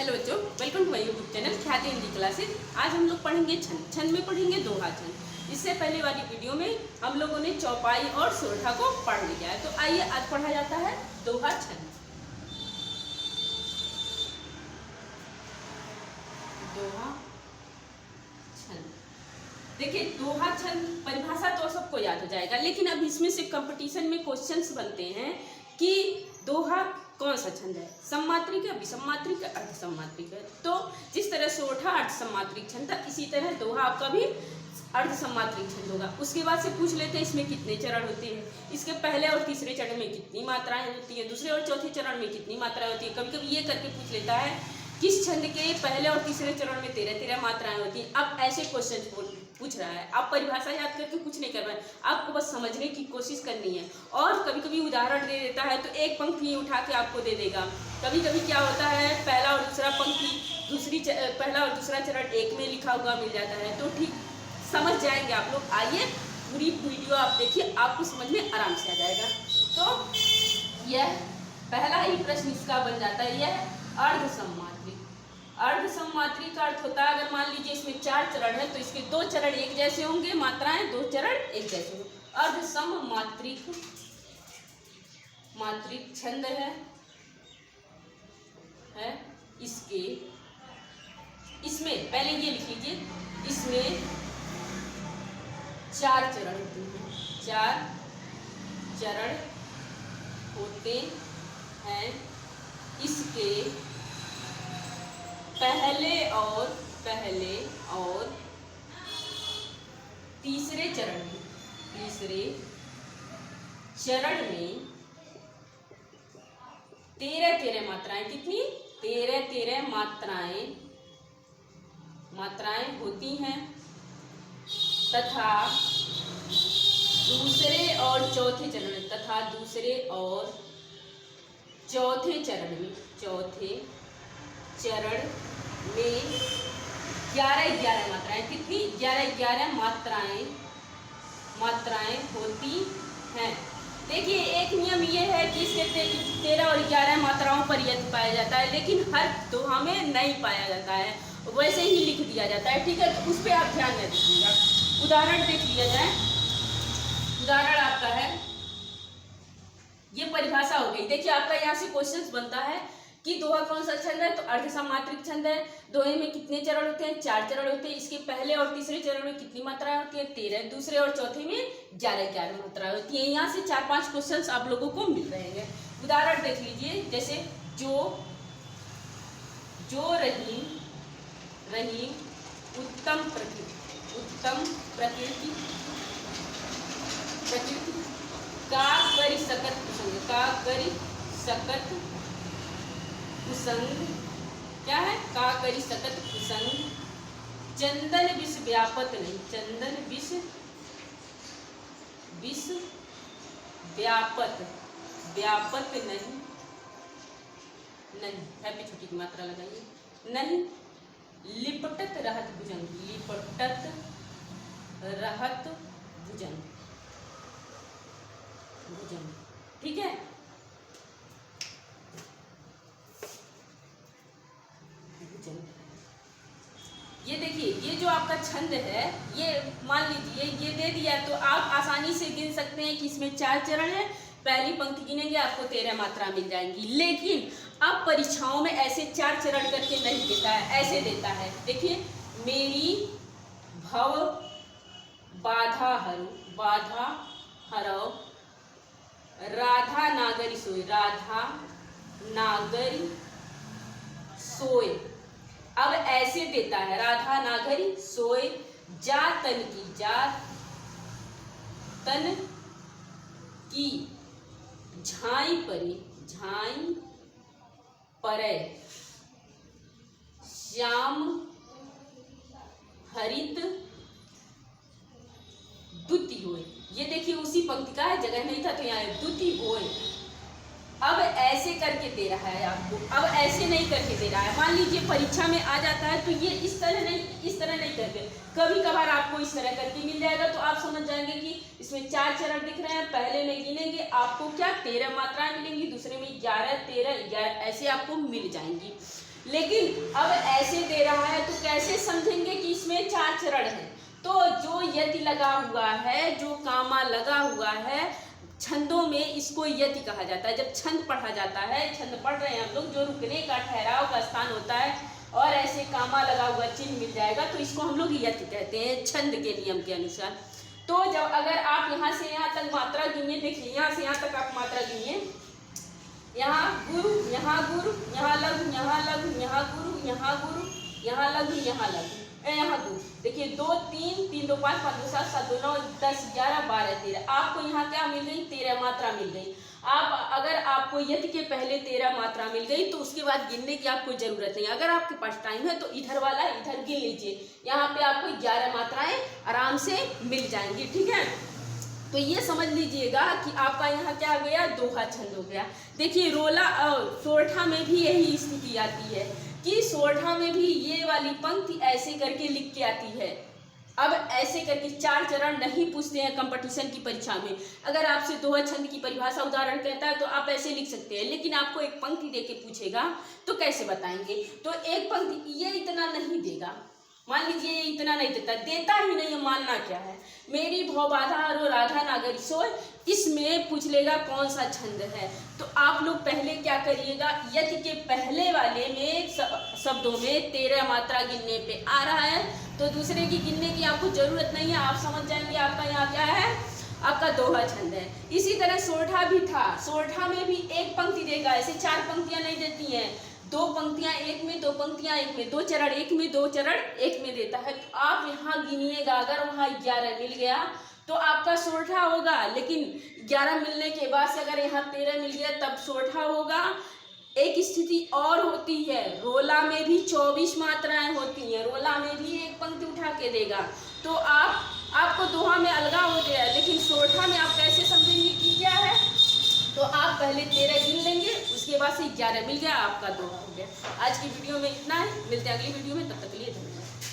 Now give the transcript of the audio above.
Hello बच्चों, welcome to my YouTube channel Khyati Hindi classes. आज हम लोग पढ़ेंगे छंद। छंद में पढ़ेंगे दोहा छंद। इससे पहले वाली वीडियो में हम लोगों ने चौपाई और सोरठा को पढ़ लिया है, तो आइए आज पढ़ा जाता है दोहा छंद। दोहा छंद, देखिए दोहा छंद परिभाषा तो सबको याद हो जाएगा, लेकिन अब इसमें से कंपटीशन में क्वेश्चंस बनते हैं कि दोहा कौन सा छंद है, सम्मात्रिक है, विसम्मात्रिक है, अर्धसम्मात्रिक है। तो जिस तरह सोरठा अर्धसम्मात्रिक छंद था, इसी तरह दोहा आपका भी अर्धसम्मात्रिक छंद होगा। उसके बाद से पूछ लेते हैं इसमें कितने चरण होते हैं, इसके पहले और तीसरे चरण में कितनी मात्राएं होती है, दूसरे और चौथे चरण में कितनी मात्राएं होती है। कभी कभी ये करके पूछ लेता है किस छंद के पहले और तीसरे चरण में 13-13 मात्राएं होती हैं। अब ऐसे क्वेश्चन पूछ रहा है, आप परिभाषा याद करके कुछ नहीं करना है, आपको बस समझने की कोशिश करनी है। और कभी कभी उदाहरण दे देता है तो एक पंक्ति उठा के आपको दे देगा। कभी कभी क्या होता है, पहला और दूसरा पंक्ति पहला और दूसरा चरण एक में लिखा हुआ मिल जाता है, तो ठीक समझ जाएंगे आप लोग। आइए पूरी वीडियो आप देखिए, आपको समझ में आराम से आ जाएगा। तो यह पहला ही प्रश्न इसका बन जाता है, यह अर्धसम्मात्रिक। अर्धसम्मात्रिक का अर्थ होता है, अगर मान लीजिए इसमें 4 चरण है तो इसके 2 चरण एक जैसे होंगे, मात्राएं 2 चरण एक जैसे होंगे। अर्धसम्मात्रिक छंद है इसमें पहले ये लिख लीजिए, इसमें 4 चरण होते हैं, 4 चरण होते हैं। इसके पहले और तीसरे चरण में 13-13 मात्राएं, कितनी 13-13 मात्राएं होती हैं, तथा दूसरे और चौथे चरण में 11-11 मात्राएं, कितनी 11-11 मात्राएं होती हैं। देखिए एक नियम ये है कि इसके 13 और 11 मात्राओं पर यदि पाया जाता है, लेकिन हर दोहा में नहीं पाया जाता है, वैसे ही लिख दिया जाता है, ठीक है। तो उस पर आप ध्यान न दीजिएगा। उदाहरण देख लिया जाए। उदाहरण आपका है, ये परिभाषा हो गई। देखिए आपका यहाँ से क्वेश्चन बनता है कि दोहा कौन सा छंद है, तो अर्धसम्मात्रिक छंद है। दोहे में कितने चरण होते हैं, 4 चरण होते हैं। इसके पहले और तीसरे चरण में कितनी मात्राएं होती है, 13। दूसरे और चौथे में 11-11 मात्राएं होती है। यहाँ से 4-5 क्वेश्चंस आप लोगों को मिल रहे हैं। उदाहरण देख लीजिए, जैसे जो रहीम उत्तम प्रकृति का करी सकत कुसंग, क्या है, का करी सकत कुसंग, चंदन विष व्यापत नहीं, चंदन विष व्यापत नहीं है पे छोटी की मात्रा लगाइए, नहीं लिपटत रहत भुजंग, ठीक है। ये देखिए, ये जो आपका छंद है, ये मान लीजिए ये दे दिया, तो आप आसानी से गिन सकते हैं कि इसमें 4 चरण है। पहली पंक्ति गिनेंगे आपको 13 मात्रा मिल जाएंगी। लेकिन अब परीक्षाओं में ऐसे 4 चरण करके नहीं देता है, ऐसे देता है। देखिए, मेरी भव बाधा हरो राधा नागरी सोए, अब ऐसे देता है, राधा नागरी सोए, जा तन की झाई परे श्याम हरित द्युति होए। ये देखिए उसी पंक्ति का है, जगह नहीं था तो यहाँ द्युति होए। अब ऐसे करके दे रहा है आपको, अब ऐसे नहीं करके दे रहा है। मान लीजिए परीक्षा में आ जाता है तो ये इस तरह नहीं करके, कभी कभार आपको इस तरह करके मिल जाएगा, तो आप समझ जाएंगे कि इसमें 4 चरण दिख रहे हैं। पहले में गिनेंगे आपको क्या 13 मात्राएं मिलेंगी, दूसरे में 11, 13, 11 ऐसे आपको मिल जाएंगी। लेकिन अब ऐसे दे रहा है तो कैसे समझेंगे कि इसमें 4 चरण है। तो जो यति लगा हुआ है, जो कामा लगा हुआ है छंदों में, इसको यति कहा जाता है। जब छंद पढ़ा जाता है, छंद पढ़ रहे हैं हम लोग, जो रुकने का ठहराव का स्थान होता है और ऐसे कामा लगा हुआ चिन्ह मिल जाएगा तो इसको हम लोग यति कहते हैं छंद के नियम के अनुसार। तो जब अगर आप यहाँ से यहाँ तक मात्रा गिनिए, देखिए यहाँ से यहाँ तक आप मात्रा गिनिए, यहाँ गुरु, यहाँ गुरु, यहाँ लघु, यहाँ लघु, यहाँ गुरु, यहाँ गुरु, यहाँ लघु, यहाँ लघु, यहाँ गुरु। देखिए 2 3 3 2 5 5 2 7 7 2 9 10 11 12 13, आपको यहाँ क्या मिल गई? 13 मात्रा मिल गई। आप अगर आपको यति के पहले 13 मात्रा मिल गई तो उसके बाद गिनने की आपको जरूरत नहीं। अगर आपके पास टाइम है तो इधर वाला इधर गिन लीजिए, यहाँ पे आपको 11 मात्राएं आराम से मिल जाएंगी। ठीक है, तो ये समझ लीजिएगा कि आपका यहाँ क्या हो गया? दोहा छंद हो गया। देखिए रोला और सोरठा में भी यही स्थिति आती है कि सोरठा में भी ये वाली पंक्ति ऐसे करके लिख के आती है। अब ऐसे करके 4 चरण नहीं पूछते हैं कंपटीशन की परीक्षा में। अगर आपसे दोहा छंद की परिभाषा उदाहरण कहता है तो आप ऐसे लिख सकते हैं, लेकिन आपको एक पंक्ति देके पूछेगा तो कैसे बताएंगे? तो एक पंक्ति ये इतना नहीं देगा, मान लीजिए ये इतना नहीं देता, देता ही नहीं, मानना क्या है? मेरी भव बाधा और राधा नागरी सोय, इसमें पूछ लेगा कौन सा छंद है। तो आप लोग पहले क्या करिएगा, यति के पहले वाले में शब्दों में 13 मात्रा गिनने पे आ रहा है तो दूसरे की गिनने की आपको जरूरत नहीं है, आप समझ जाएंगे आपका यहाँ क्या है, आपका दोहा छंद है। इसी तरह सोरठा भी था, सोरठा में भी एक पंक्ति देगा, ऐसे 4 पंक्तियां नहीं देती हैं, 2 पंक्तियां एक में, 2 पंक्तियां एक में, 2 चरण एक में, 2 चरण एक में देता है। तो आप यहाँ गिनिएगा, अगर वहाँ 11 मिल गया तो आपका सोरठा होगा, लेकिन 11 मिलने के बाद से अगर यहाँ 13 मिल गया तब सोरठा होगा। एक स्थिति और होती है, रोला में भी 24 मात्राएं होती हैं, रोला में भी एक पंक्ति उठा के देगा। तो आपको दोहा में अलगा हो गया, लेकिन सोरठा में आप कैसे समझेंगे कि क्या है? तो आप पहले 13 गिन लेंगे, उसके बाद से 11 मिल गया, आपका दोहा हो गया। आज की वीडियो में इतना है, मिलते हैं अगली वीडियो में, तब तक के लिए धन्यवाद।